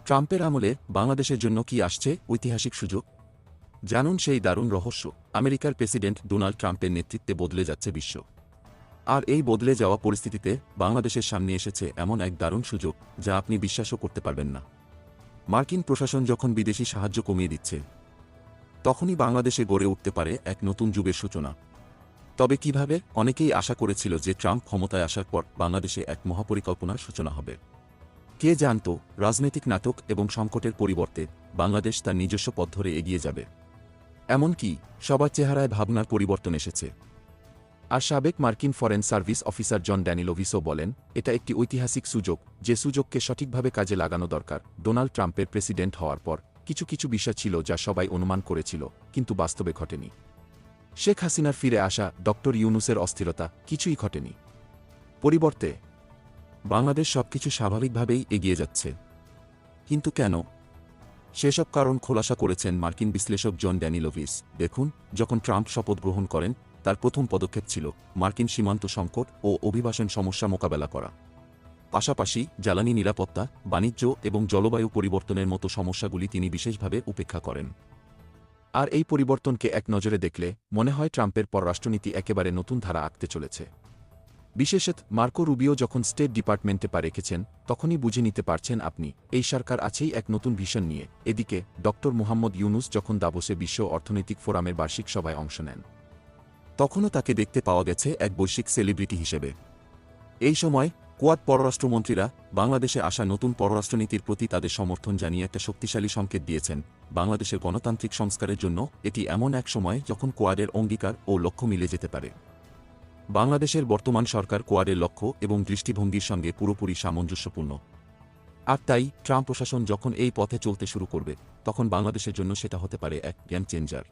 ট্রাম্পের আমলে বাংলাদেশের জন্য কি আসছে ঐতিহাসিক সুযোগ? জানুন সেই দারুণ রহস্য। আমেরিকার প্রেসিডেন্ট ডোনাল্ড ট্রাম্পের নেতৃত্বে বদলে যাচ্ছে বিশ্ব। আর এই বদলে যাওয়া পরিস্থিতিতে বাংলাদেশের সামনে এসেছে এমন এক দারুণ সুযোগ যা আপনি বিশ্বাসও করতে পারবেন না। মার্কিন প্রশাসন যখন বিদেশি সাহায্য কমিয়ে দিচ্ছে, তখনই বাংলাদেশে গড়ে উঠতে পারে এক নতুন যুগের সূচনা। তবে কিভাবে? অনেকেই আশা করেছিল যে ট্রাম্প ক্ষমতায় আসার পর বাংলাদেশে এক মহাপরিকল্পনার সূচনা হবে। কে জানত রাজনৈতিক নাটক এবং সংকটের পরিবর্তে বাংলাদেশ তার নিজস্ব পথ ধরে এগিয়ে যাবে। এমনকি সবার চেহারায় ভাবনার পরিবর্তন এসেছে। আর সাবেক মার্কিন ফরেন সার্ভিস অফিসার জন ড্যানিলোভিসও বলেন, এটা একটি ঐতিহাসিক সুযোগ, যে সুযোগকে সঠিকভাবে কাজে লাগানো দরকার। ডোনাল্ড ট্রাম্পের প্রেসিডেন্ট হওয়ার পর কিছু কিছু বিষয় ছিল যা সবাই অনুমান করেছিল, কিন্তু বাস্তবে ঘটেনি। শেখ হাসিনার ফিরে আসা, ডক্টর ইউনূসের অস্থিরতা, কিছুই ঘটেনি। পরিবর্তে বাংলাদেশ সবকিছু স্বাভাবিকভাবেই এগিয়ে যাচ্ছে। কিন্তু কেন? সেসব কারণ খোলাসা করেছেন মার্কিন বিশ্লেষক জন ড্যানিলোভিস। দেখুন, যখন ট্রাম্প শপথ গ্রহণ করেন, তার প্রথম পদক্ষেপ ছিল মার্কিন সীমান্ত সংকট ও অভিবাসন সমস্যা মোকাবেলা করা। পাশাপাশি জ্বালানি নিরাপত্তা, বাণিজ্য এবং জলবায়ু পরিবর্তনের মতো সমস্যাগুলি তিনি বিশেষভাবে উপেক্ষা করেন। আর এই পরিবর্তনকে এক নজরে দেখলে মনে হয় ট্রাম্পের পররাষ্ট্রনীতি একেবারে নতুন ধারা আঁকতে চলেছে। বিশেষত মার্কো রুবিও যখন স্টেট ডিপার্টমেন্টে পা রেখেছেন, তখনই বুঝে নিতে পারছেন আপনি, এই সরকার আছেই এক নতুন ভিশন নিয়ে। এদিকে ডক্টর মুহাম্মদ ইউনূস যখন দাভোসে বিশ্ব অর্থনৈতিক ফোরামের বার্ষিক সভায় অংশ নেন, তখনও তাকে দেখতে পাওয়া গেছে এক বৈশ্বিক সেলিব্রিটি হিসেবে। এই সময় কোয়াড পররাষ্ট্রমন্ত্রীরা বাংলাদেশে আসা নতুন পররাষ্ট্রনীতির প্রতি তাদের সমর্থন জানিয়ে একটা শক্তিশালী সংকেত দিয়েছেন। বাংলাদেশের গণতান্ত্রিক সংস্কারের জন্য এটি এমন এক সময় যখন কোয়াডের অঙ্গীকার ও লক্ষ্য মিলে যেতে পারে। বাংলাদেশের বর্তমান সরকার কোয়াডের লক্ষ্য এবং দৃষ্টিভঙ্গির সঙ্গে পুরোপুরি সামঞ্জস্যপূর্ণ। আর তাই ট্রাম্প প্রশাসন যখন এই পথে চলতে শুরু করবে, তখন বাংলাদেশের জন্য সেটা হতে পারে এক গেম চেঞ্জার।